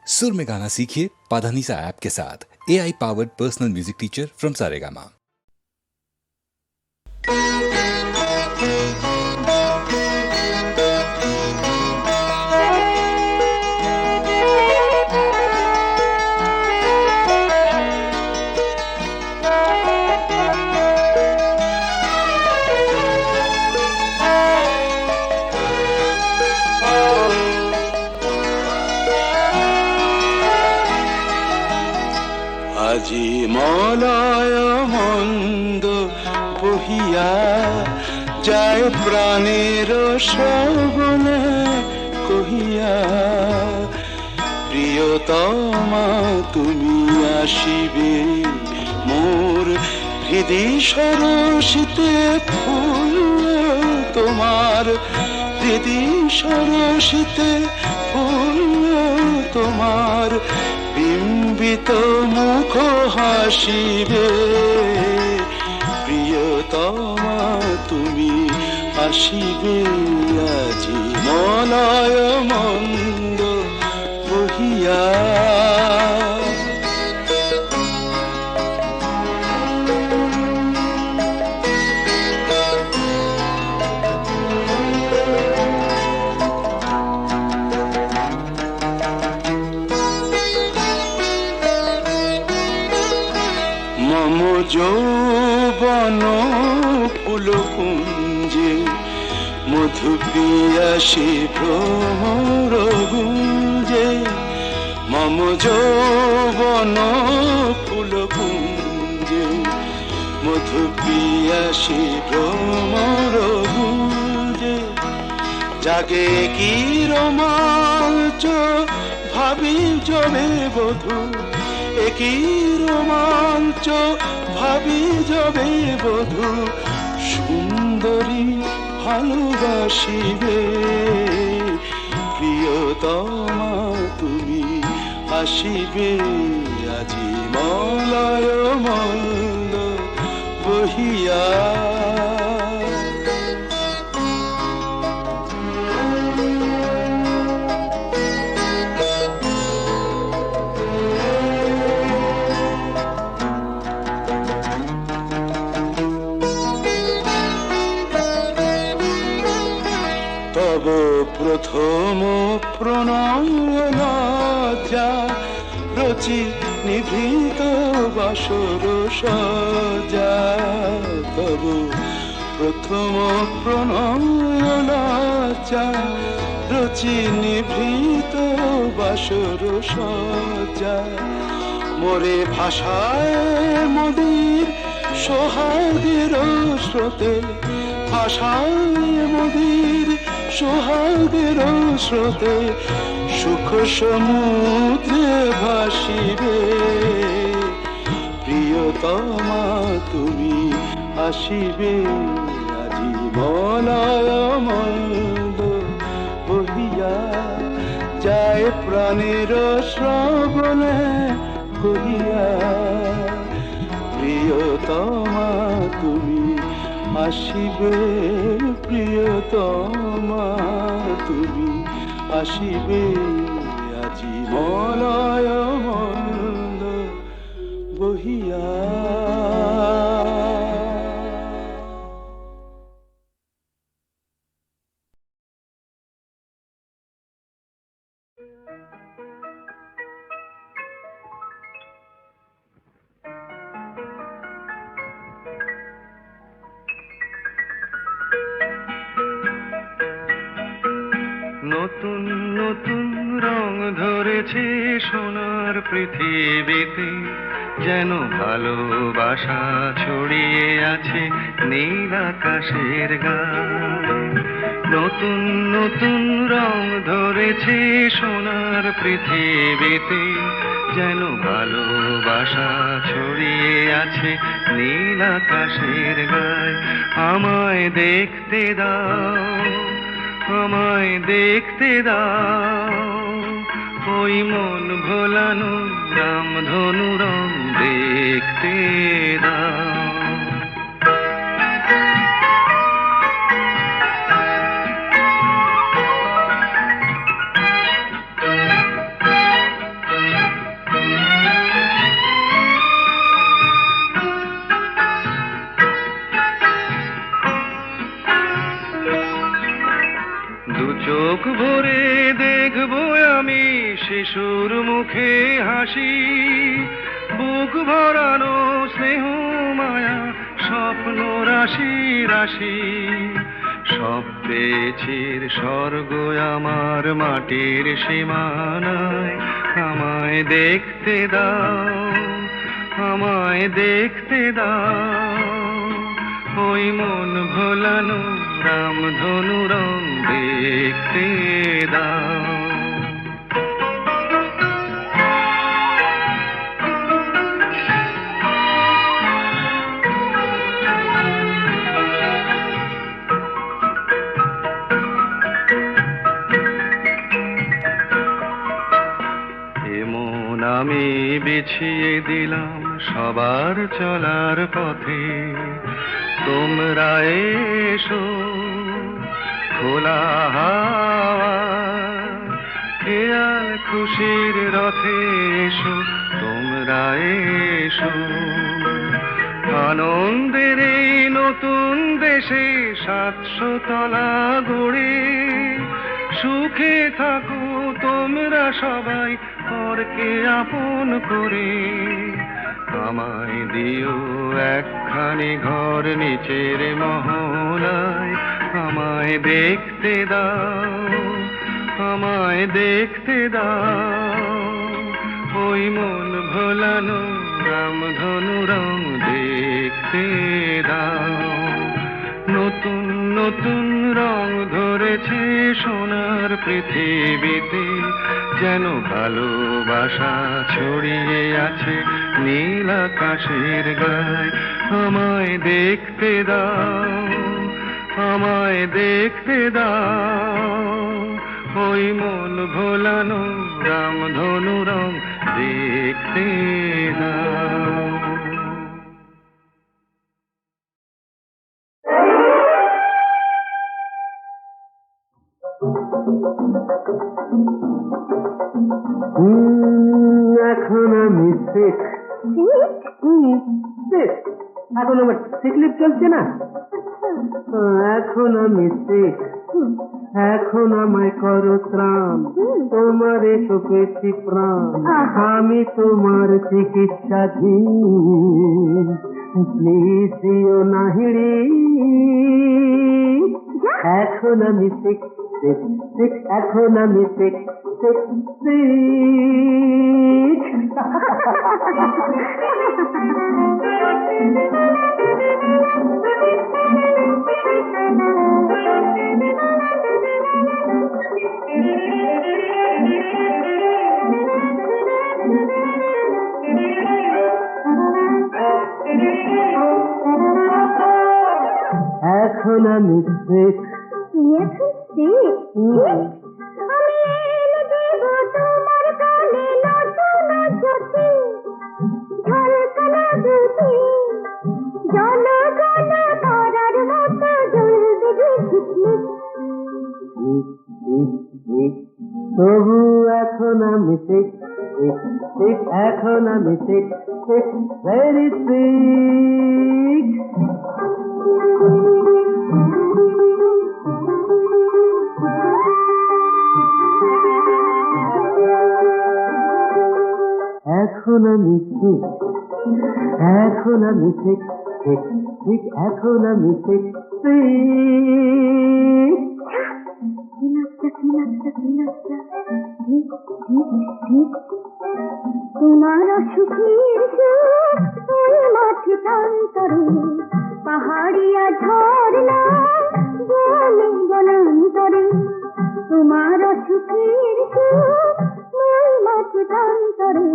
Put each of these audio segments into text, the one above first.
सुर में गाना सीखिए पाधानीसा ऐप के साथ। AI powered personal music teacher from Saregama. আজি মলয় মন্দ বহিয়া যায় প্রাণের শ্রবণে কহিয়া, প্রিয়তমা তুমি আসিবে মোর হৃদি সরসিতে ফুল তোমার, হৃদি সরসিতে ফুল তোমার, বিম্বিত মুখ হাসিবে, প্রিয়তমা তুমি আসিবে আজি মলয় মন্দ বহিয়া। মম যৌবন ফুল কুঞ্জে মধু পিয়াসী ভ্রমর গুঞ্জে, মম যৌবন ফুল কুঞ্জে মধু পিয়াসী ভ্রমর গুঞ্জে, জাগে কি রোমাঞ্চ ভাবি জবে বধূ, একই রোমাঞ্চ ভাবি যাবে বধূ, সুন্দরী ভালোবাসিবে, প্রিয়তমা তুমি আসিবে আজি মলয় মন্দ বহিয়া। তব প্রথম প্রণয় লজ্জা রচি নিভৃত বাসর সজ্জা, তব প্রথম প্রণয় লজ্জা রচি নিভৃত বাসর সজ্জা, মোরে ভাষায় মোদের সোহাগের স্রোতে, ভাষায় মোদের সোহাগের স্রোতে, সুখ সমুদ্রে ভাসিবে, প্রিয়তমা তুমি আসিবে আজি মলয় মন্দ বহিয়া, যায় প্রাণের শ্রবণে কহিয়া, প্রিয়তমা তুমি আসিবে, প্রিয়তমা তুমি আসিবে আজি মলয় মন্দ বহিয়া। নতুন নতুন রং ধরেছে সোনার পৃথিবীতে, যেন ভালোবাসা ছড়িয়ে আছে নীল আকাশের গায়ে। নতুন নতুন রং ধরেছে সোনার পৃথিবীতে, যেন ভালোবাসা ছড়িয়ে আছে নীল আকাশের গায়ে। আমায় দেখতে দাও, আমায় দেখতে দাও, ওই মন ভোলানো রামধনু রং দেখতে দাও। শিশুর মুখে হাসি, বুক ভরানো স্নেহ মায়া, স্বপ্ন রাশি রাশি। সব পেয়েছির স্বর্গ আমার মাটির সীমানায়। আমায় দেখতে দাও, আমায় দেখতে দাও, ওই মন ভোলানো রামধনু রং দেখতে দাও। এমন আমি বিছিয়ে দিলাম সবার চলার পথে, তোমরা এসো খোলা হাওয়া, খেয়াল খুশির রথে এসো, তোমরা এসো। আনন্দের এই নতুন দেশে 700 তলা গড়ে, সুখে থাকো তোমরা সবাই পরকে আপন করে। আমায় দিও একখানি ঘর নিচের মহলায়, আমায় দেখতে দাও, আমায় দেখতে দাও, ওই মন ভোলানো রামধনু রং দেখতে দাও। নতুন নতুন রং ধরেছে সোনার পৃথিবীতে, যেন ভালোবাসা ছড়িয়ে আছে নীল আকাশের গায়ে। আমায় দেখতে দাও, আমায় দেখতে দাও, ওই মন ভোলানো রামধনু রং দেখতে দাও। এখন আমি শেখ, এখন আমার সিকলিপ চলছে না। এখন আমি শেখ, এখন আমায় করো ত্রাণ, তোমার এসো পেয়েছি প্রাণ, আমি তোমার চিকিৎসাধীন, প্লিজ দিও না হিড়ি। এখন আমি শেখ, এখন আমি শেখ, এখন আমি শেখ। তবু এখন আমি শেখ, এখন আমি শেখ, ভেরি সিক। এখন আমি শেখ, এখন আমি শেখ, এখন আমি শেখ। তোমার সুখের মাঠে প্রান্তরে পাহাড়িয়া ঝর্ণা বনে বনান্তরে, তোমার সুখের মাঠে প্রান্তরে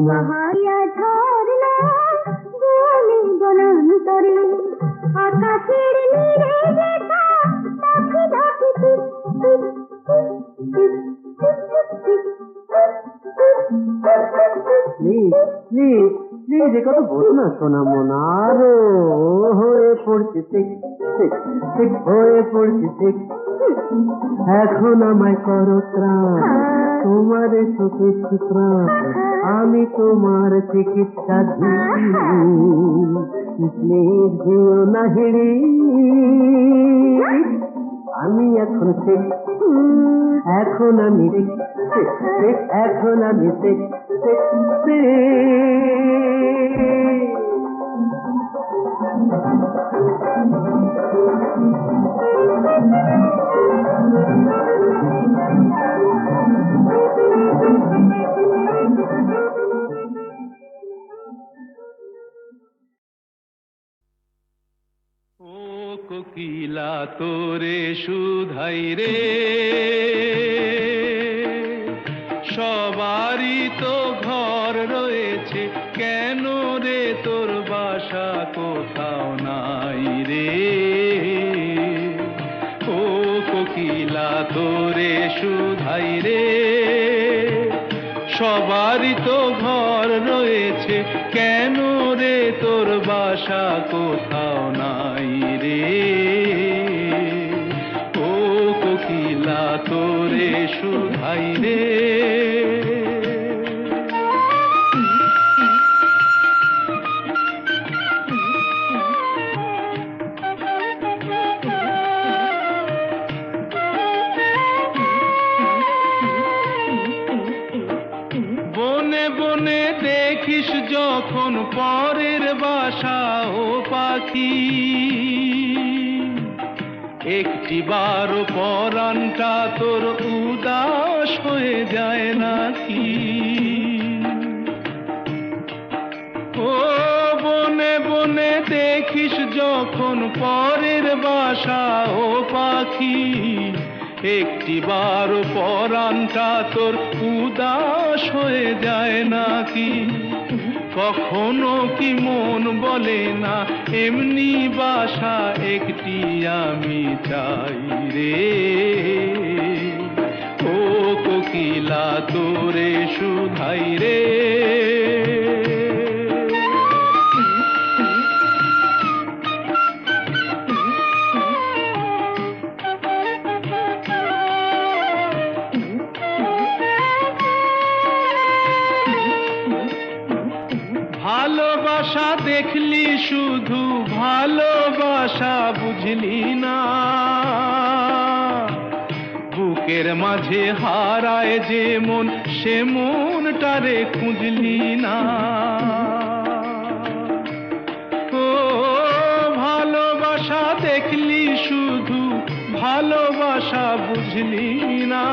পাহাড়িয়া ঝর্ণা বনে বনান্তরে, আকাশের নীরে দেখা পাখি ডাকে টিপ টিপ টিপ টিপ টিপ। প্লিজ প্লিজ এ কথা বলো না সোনা মন, আরো হয়ে পড়ছে ঠিক হয়ে পড়ছে ঠিক। এখন আমায় করো ত্রাণ, তোমার সুখেছি প্রাণ, আমি তোমার চিকিৎসা দিই, প্লিজ দিও না হিড়ি। আমি এখন ঠিক, এখন আমি ঠিক, এখন আমি ঠিক। ও কোকিলা তোরে শুধাই রে, সবারই তো ঘর রয়েছে, কেন রে তোর বাসা কোথাও নাই রে। ও কোকিলা তোরে শুধাই রে, সবারই তো ঘর রয়েছে, কেন রে তোর বাসা কোথাও নাই রে। ও কোকিলা তোরে শুধাই রে। বনে বনে দেখিস যখন পরের বাসা ও পাখি, একটি বার পরাণটা তোর উদাস হয়ে যায় নাকি। ও বনে বনে দেখিস যখন পরের বাসা ও পাখি, একটি বার পরাণটা তোর উদাস হয়ে যায় নাকি। কখনো কি মন বলে না এমনি বাসা একটি আমি চাই রে। ও কোকিলা তোরে শুধাই রে। ভালোবাসা দেখলি শুধু, ভালোবাসা বুঝলি না, বুকের মাঝে হারায় যে মন, সে মনটারে খুঁজলি না। ও ভালোবাসা দেখলি শুধু, ভালোবাসা বুঝলি না,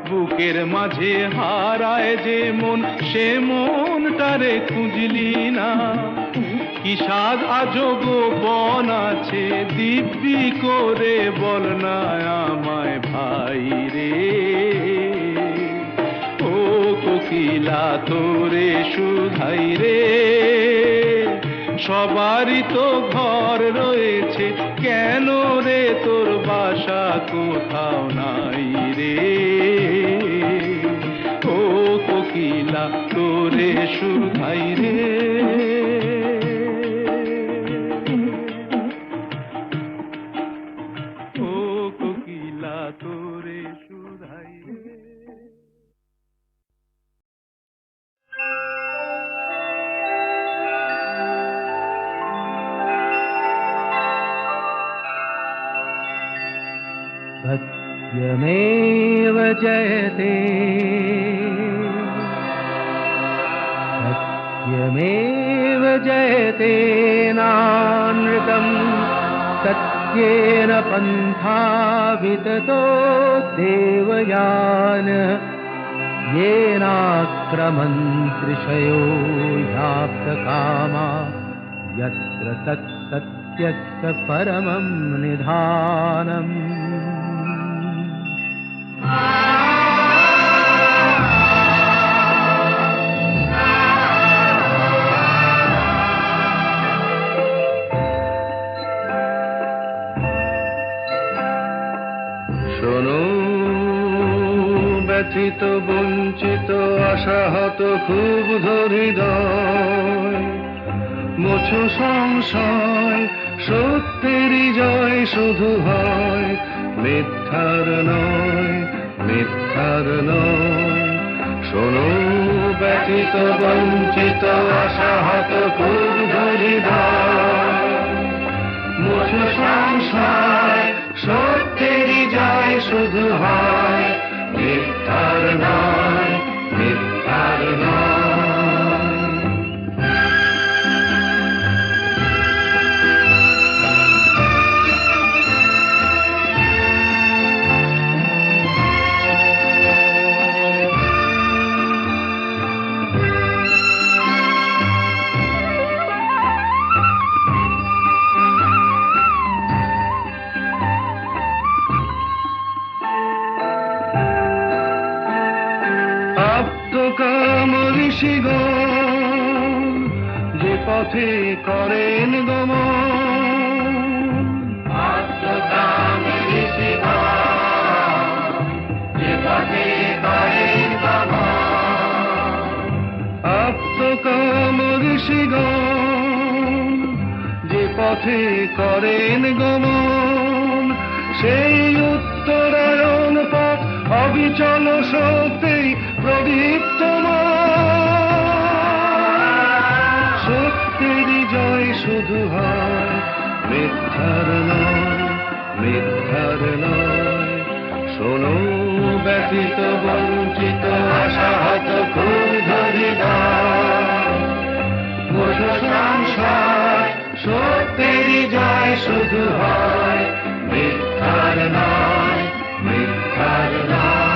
বুকের মাঝে হারায় যে মন, সে মনটারে খুঁজলি না। কি স্বাদ আজব বন আছে, দিব্যি করে বল না আমায় ভাই রে। ও কোকিলা তোরে শুধাই রে, সবারই তো ঘর রয়েছে, কেন রে তোর বাসা কোথাও নাই রে। ও কোকিলা তোরে শুধাই রে। ও কোকিলা তোরে শুধাই রে। सत्यमेव जयते, सत्यमेव जयते नानृतम्, सत्येन पन्था विततो देवयान, येनाक्रमन्त्रिषयो ह्याप्तकामा, यत्र तत्सत्यस्य परमं निधानम्। শোনো ব্যথিত বঞ্চিত আশাহত ক্ষুব্ধ হৃদয়, মোছো সংশয়, সত্যেরই জয় শুধু হয়, মিথ্যার নয়, মিথ্যার নয়। শোনো ব্যথিত বঞ্চিত আশাহত ক্ষুব্ধ হৃদয়, মোছো সংশয়, সত্যের জয় শুধু হয়, মিথ্যার নয়, মিথ্যার নয়। আপ্তকাম ঋষিগণ যে পথে করেন গমন, আপ্তকাম ঋষিগণ যে পথে করেন গমন, আপ্তকাম ঋষিগণ যে পথে করেন গমন, সেই উত্তরায়ণ পথ অবিচল সত্যি প্রদীপ্তমান। সত্যেরই জয় শুধু হয়, মিথ্যার নয়, মিথ্যার নয়। শোনো ব্যথিত বঞ্চিত আশাহত ক্ষুব্ধ হৃদয়, বোঝো সংসার সত্যেরই জয় শুধু হয়, মিথ্যার নয়, মিথ্যার নয়।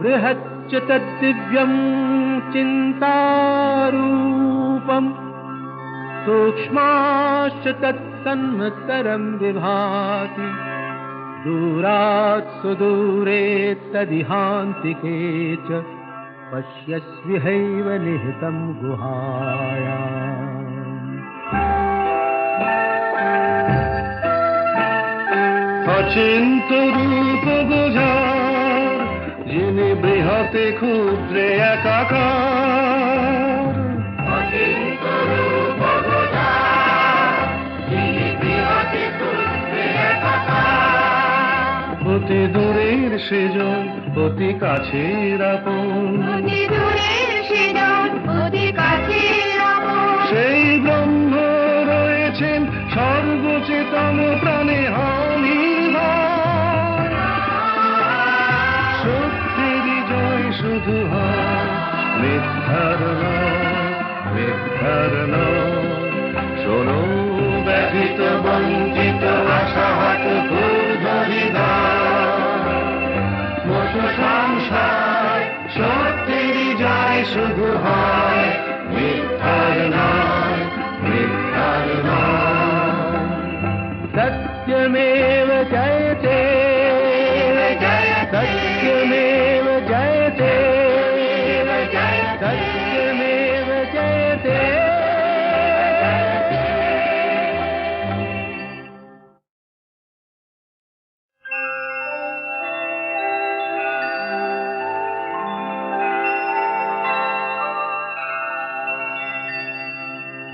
बृहच्च तद्दिव्यं चिन्तारूपम् सूक्ष्माश्च तत्सन्मत्तरं विभाति दूरात् सुदूरे तदिहान्तिके च पश्यस्विहैव निहितं गुहायाम्। অচিন্ত রূপ বোঝার যিনি বৃহতে ক্ষুদ্রে একাকার, অচিন্ত রূপ বোঝার যিনি বৃহতে ক্ষুদ্রে একাকার, অতি দূরের সেজন অতি কাছের আপন, অতি দূরের সেজন অতি কাছের আপন। সেই ব্রহ্ম রয়েছেন সর্বচেতন প্রাণে অনির্ভর। সত্যেরই জয় শুধু হয়, মিথ্যার নয়, মিথ্যার নয়। শোনো ব্যথিত বঞ্চিত আশাহত ক্ষুব্ধ হৃদয়, বোঝো সংসার সত্যেরই জয় শুধু হয়, মিথ্যার নয়, মিথ্যার নয়। सत्यमेव जयते, सत्यमेव जयते, सत्यमेव जयते।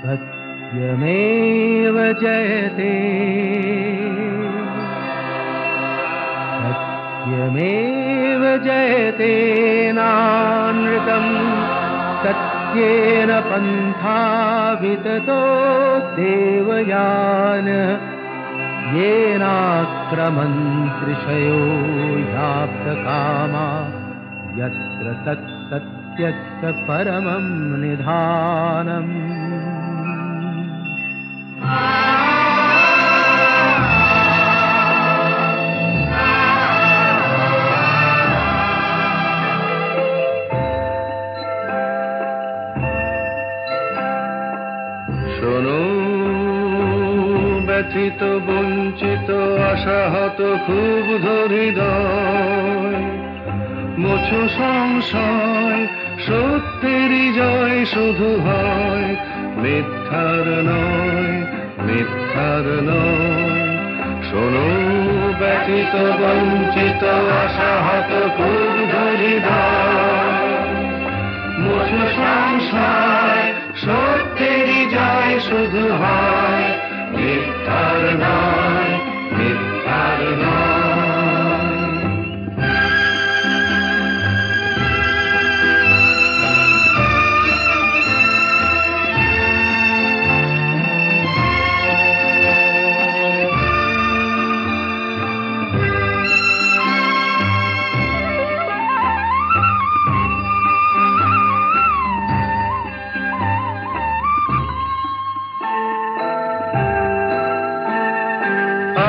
सत्यमेव जयते, सत्यमेव जयते नानृतं सत्येन पन्था विततो देवयान येनाक्रमन्त्रिषयो याप्तकामा यत्र तत्सत्यस्य परमं निधानम्। শোনো ব্যথিত বঞ্চিত আশাহত ক্ষুব্ধ হৃদয়, মোছো সংশয় সত্যেরই জয় শুধু হয়, মিথ্যার নয়, মিথ্যার নয়। শোনো ব্যথিত বঞ্চিত আশাহত ক্ষুব্ধ হৃদয় মুছে সংশয় সত্যেরই জয় শুধু হয় মিথ্যার নয় মিথ্যার নয়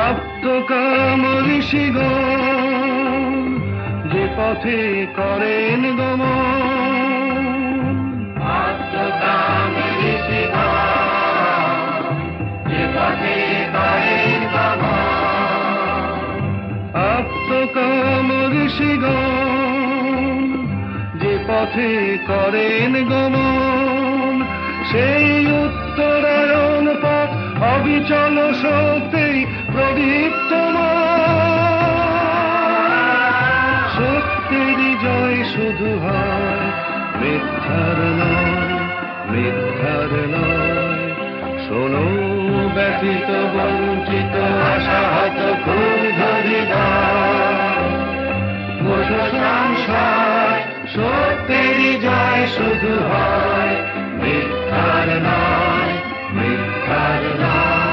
আপ্তকাম ঋষিগণ যে পথে করেন গমন আপ্তকাম ঋষিগণ যে পথে করেন গমন আপ্তকাম ঋষিগণ যে পথে করেন গমন সেই উত্তরায়ণ পথ অবিচল শক্তি প্রদীপ্তমান সত্যেরই জয় শুধু হয় মিথ্যার নয় মিথ্যার নয় শোনো ব্যথিত বঞ্চিত আশাহত ক্ষুব্ধ হৃদয় মুছে সংশয় সত্যেরই জয় শুধু হয় মিথ্যার নয় মিথ্যার নয়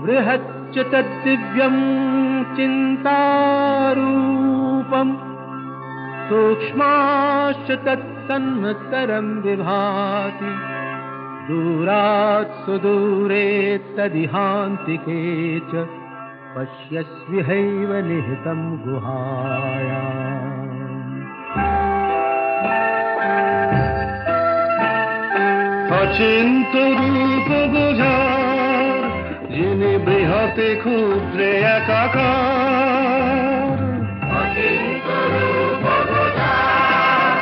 बृहच्च तद्दिव्यं चिन्तारूपं सूक्ष्माश्च तत्सन्मत्तरं विभाति दूरात् सुदूरे तदिहान्तिके च पश्यस्विहैव निहितं गुहायाम् অচিন্ত রূপ বোঝার যিনি বৃহতে ক্ষুদ্রে একাকার অচিন্ত রূপ বোঝার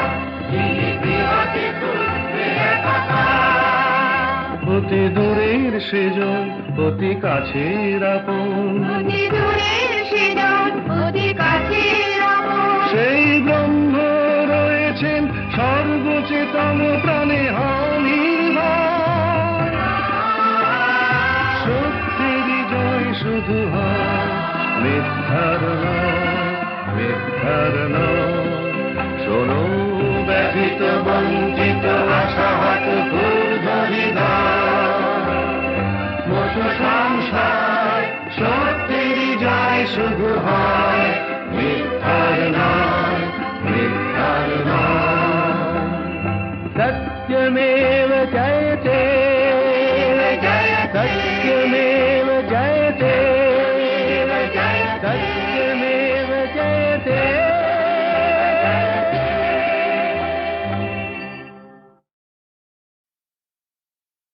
যিনি বৃহতে ক্ষুদ্রে একাকার অতি দূরের সেজন অতি কাছের আপন অতি দূরের সেজন অতি কাছের আপন সেই ব্রহ্ম রয়েছেন সর্বচেতন প্রাণে অনির্ভর সত্যেরই জয় শুধু হয় মিথ্যার নয় মিথ্যার নয় শোনো ব্যথিত বঞ্চিত আশাহত ক্ষুব্ধ হৃদয় মুছে সংশয় সত্যেরই জয় শুধু হয় মিথ্যার নয় মিথ্যার নয় सत्यमेव जयते सत्यमेव जयते सत्यमेव जयते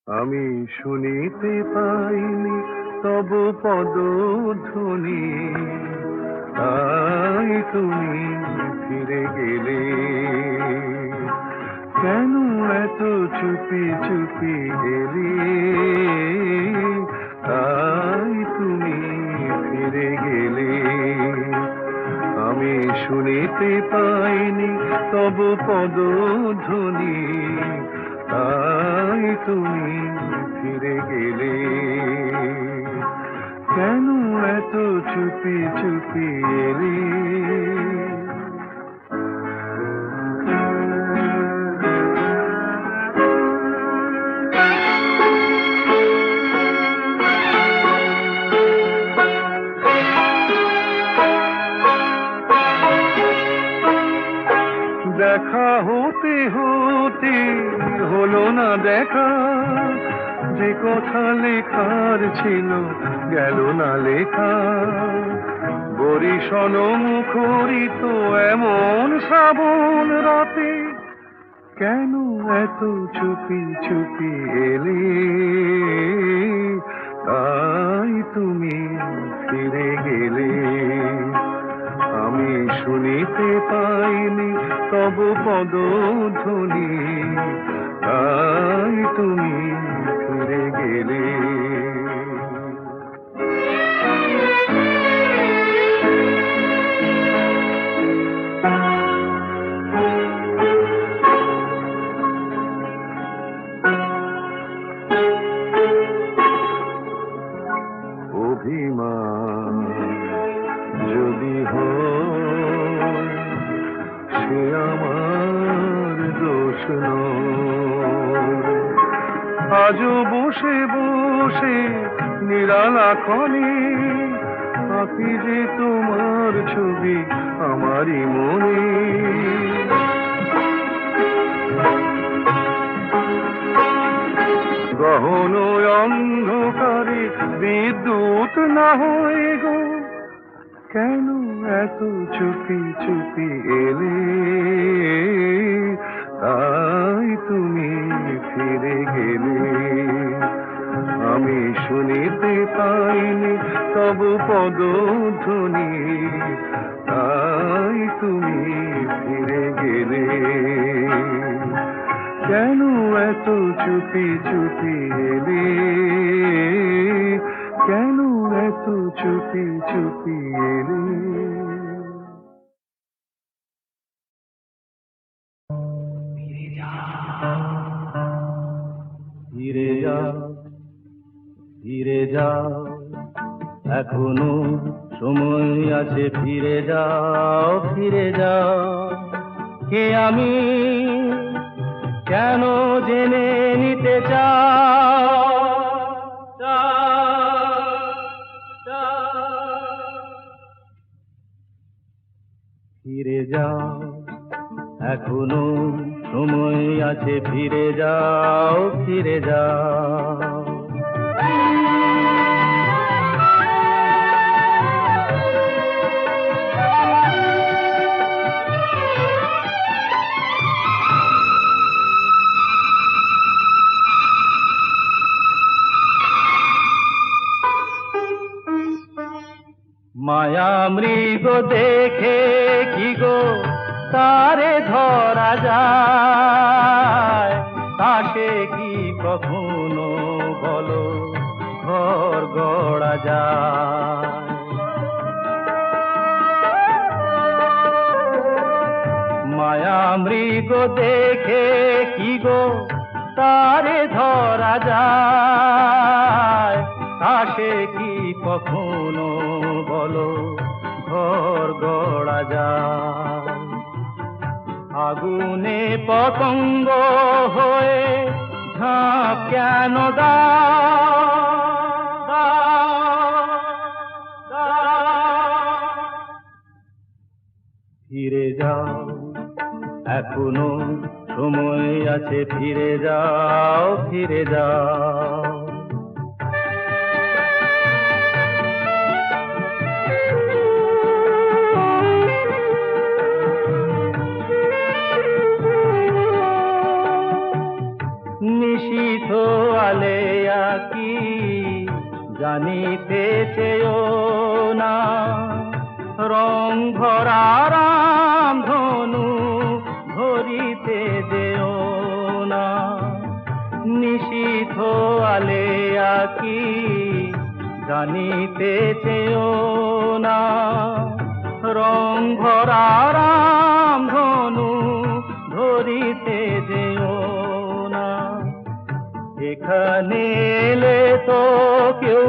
আমি শুনিতে পাইনি তব পদধ্বনি তাই তুমি ফিরে গেলে কেন এত চুপি চুপি এলে তাই তুমি ফিরে গেলে আমি শুনিতে পাইনি তব পদধ্বনি তাই তুমি ফিরে গেলে কেন এত চুপি চুপি এলে দেখা হতে হতে হলো না দেখা যে কথা লেখার ছিল গেল না লেখা বরিশন মুখরিত এমন শ্রাবণ রাতে কেন এত চুপি চুপি এলে, তাই তুমি ফিরে গেলে। আমি শুনিতে পাইনি তব পদধ্বনি, তাই তুমি ফিরে গেলে। অভিমান যদি হয় সে আমার দোষ নয়। আজও বসে বসে নিরালাখনে আঁকি যে তোমার ছবি আমারই মনে। গহন অন্ধকারে বিদ্যুৎ না হয়ে গো, কেন এত চুপি চুপি এলে, তাই তুমি ফিরে গেলে। আমি শুনিতে পাইনি তব পদধ্বনি, তাই তুমি ফিরে গেলে। কেন এত চুপি চুপি এলে, কেন এত চুপি চুপি এলে। ফিরে যাও ফিরে যাও, এখনো সময় আছে, ফিরে যাও ফিরে যাও। কে আমি কেন জেনে নিতে চাও, ফিরে যাও এখনো সময় আছে, ফিরে যাও ফিরে যাও। মায়া মৃগ দেখে কি গো তারে ধরা যায়, তাকে কি কখনো বলো ঘর গড়া যায়। মায়া মৃগ দেখে কি গো তারে ধরা যায়, তাকে কি কখনো বলো ঘর গড়া যায়। আগুনে পতঙ্গ হয়ে ঝাঁপ কেন ফিরে যাও এখনো সময় আছে, ফিরে যাও ফিরে যাও। নিশীথ আলেয়া কি জানিতে চেয়েও না, রং ভরা রাম ধনু ধরিতে যেও না। নিশীথ আলেয়া কি জানিতে চেয়েও না, রং ভরা রাম ধনু ধরিতে যেও না। এখানে এলে তো কেউ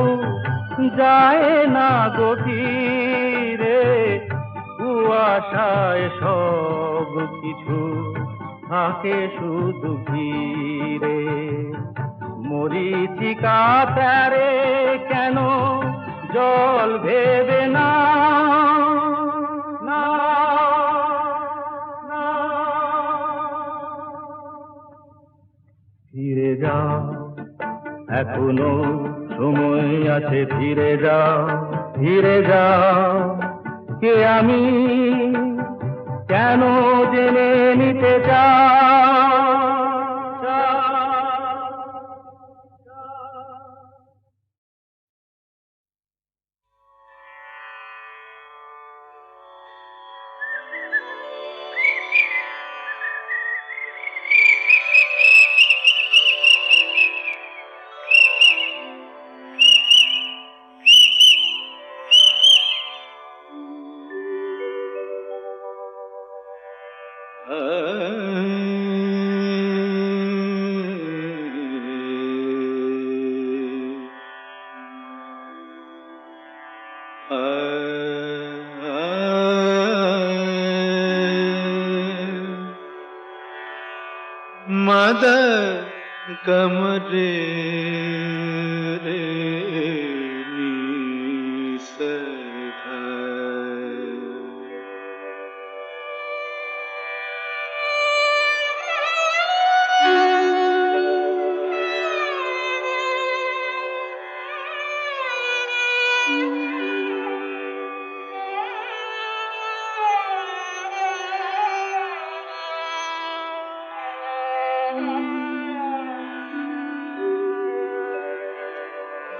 যায় না গভীরে, কুয়াশায় সব কিছু থাকে শুধু ঘিরে। মরীচিকা তারে কেন জল ভেবে না, ফিরে যাও এখনো সময় আছে, ফিরে যাও ফিরে যাও। কে আমি কেন জেনে নিতে চাই। मदर कमरे रे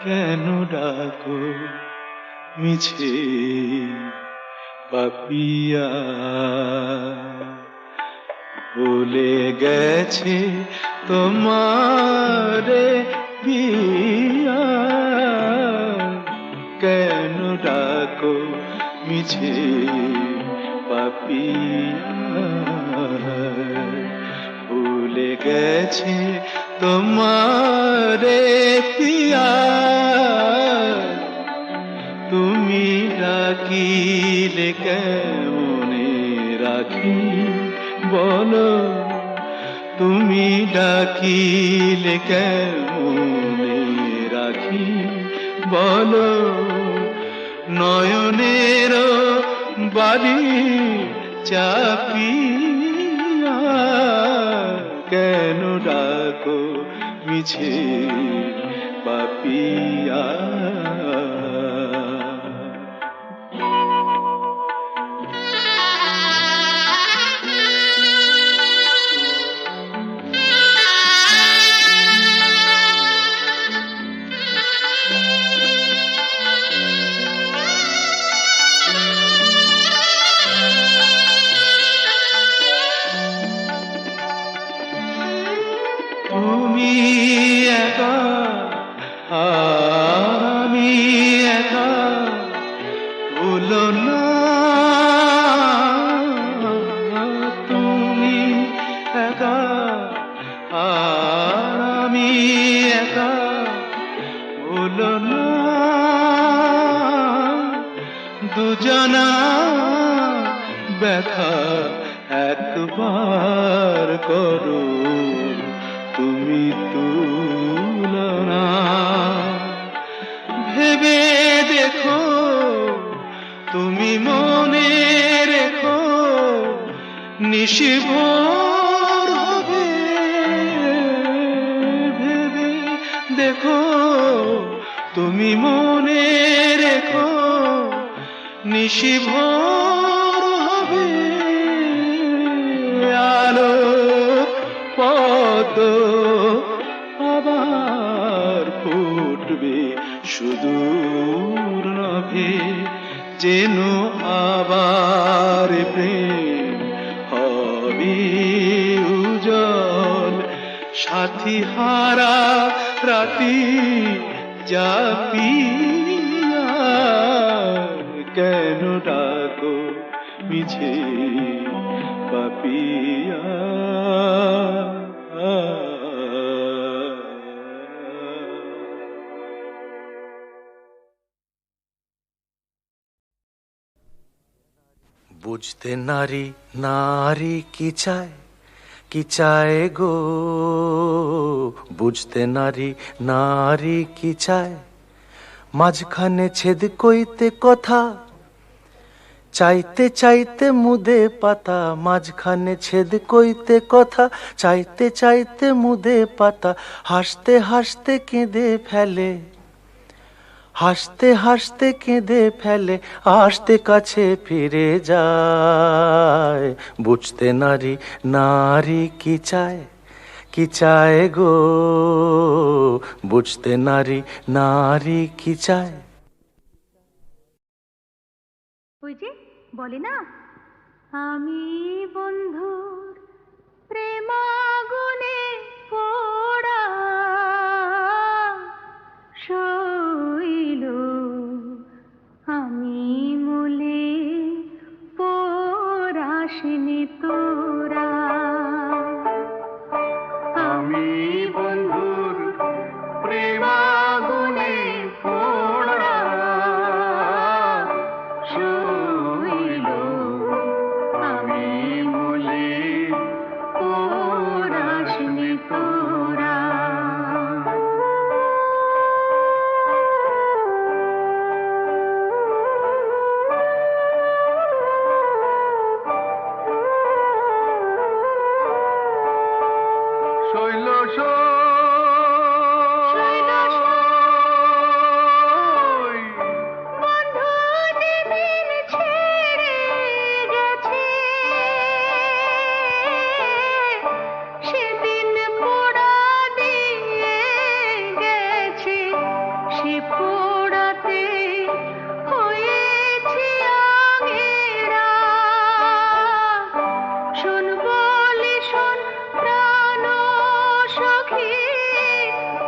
কেন ডাকো মিছে পাপিয়া ভুলে গেছে তোমারে পিয়া কেন ডাকো মিছে পাপিয়া ভুলে গেছে তোমারে পিয়া তুমি ডাকিলে কেমনে রাখি বলো তুমি ডাকিলে কেমনে রাখি বলো নয়নের বাড়ি চাপিয়া কেন ডাকো মিছে পাপিয়া তুমি একা আমি একা ভুলো না তুমি একা আর আমি একা ভুলো না দুজনা ব্যথা একবার করো তুমি তুলনা ভেবে দেখো তুমি মনে রেখো নিশিভোর হবে ভেবে দেখো তুমি মনে রেখো নিশিভোর হবে আলো পদ্ম আবার ফুটবে সুদূর নভে যেন আবার প্রেম হবে উজ্জ্বল সাথী হারা রাতি জাপিয়া কেন ডাকো মিছে পাপিয়া বুঝতে নারী নারী কি চায় গো বুঝতে নারী নারী কি চায় মাঝখানে ছেদ কইতে কথা চাইতে চাইতে মুদে পাতা মাঝখানে ছেদ কইতে কথা চাইতে চাইতে মুদে পাতা হাসতে হাসতে কেঁদে ফেলে হাসতে হাসতে কেঁদে ফেলে, আসতে কাছে ফিরে যায়। বুঝতে নারী, নারী কি চায়, কি চায় গো, বুঝতে নারী, নারী কি চায়। ওই যে বলে না, আমি বন্ধুর প্রেমাগুনে পোড়া শৈল, আমি মলে পোড়াসনি তোরা। আমি বন্ধুর প্রেমাগুনে পোড়া শৈল, আমি মলে পোড়াসনি তোরা। শৈল শৈল শৈ বন্ধু যেদিন ছেড়ে গেছে, সেদিন পোড়া দিয়ে গেছে, সে পোড়াতে হয়েছে আগেরা। শোন বলি শোন প্রাণ সখী,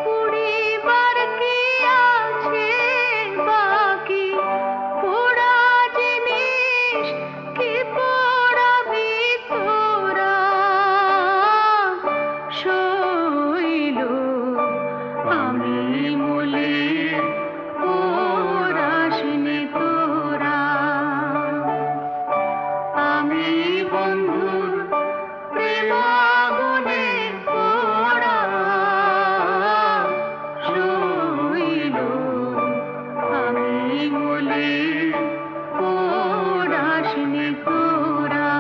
পুড়িবার কি আছে বাকি, পোড়া জিনিস কি পোড়াবি তোরা। শৈল আমি মলে পোড়াসনি তোরা। আমি বন্ধুর প্রেমাগুনে পোড়া শৈল, আমি মলে পোড়াসনি তোরা।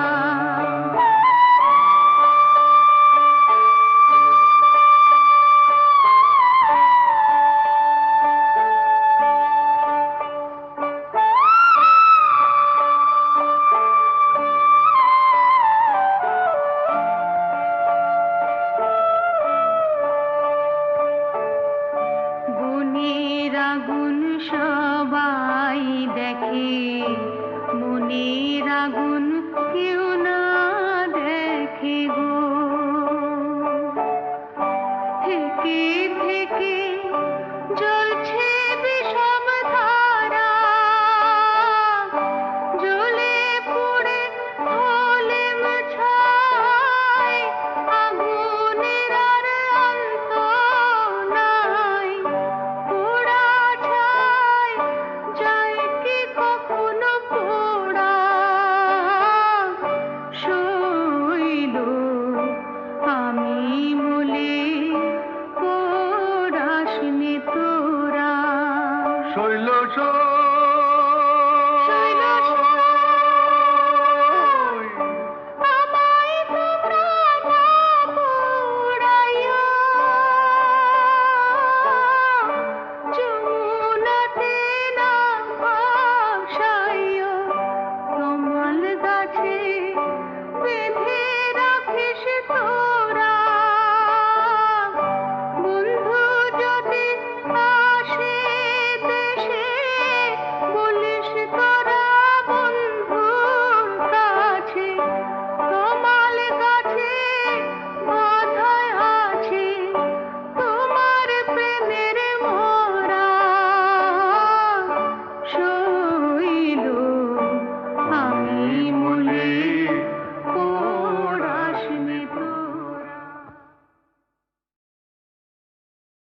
গুণের আগুন সবাই দেখে, মনের আগুন কেউ না দেখে গো। থেকে থেকে জ্বলছে বিষম ধারা, জ্বলে পুড়ে হলেম ছাই, আগুনের আর অন্ত নাই। পোড়া ছাই যায় কি কখনো পোড়া। শৈল আমি মলে পোড়াসনি তোরা। শৈল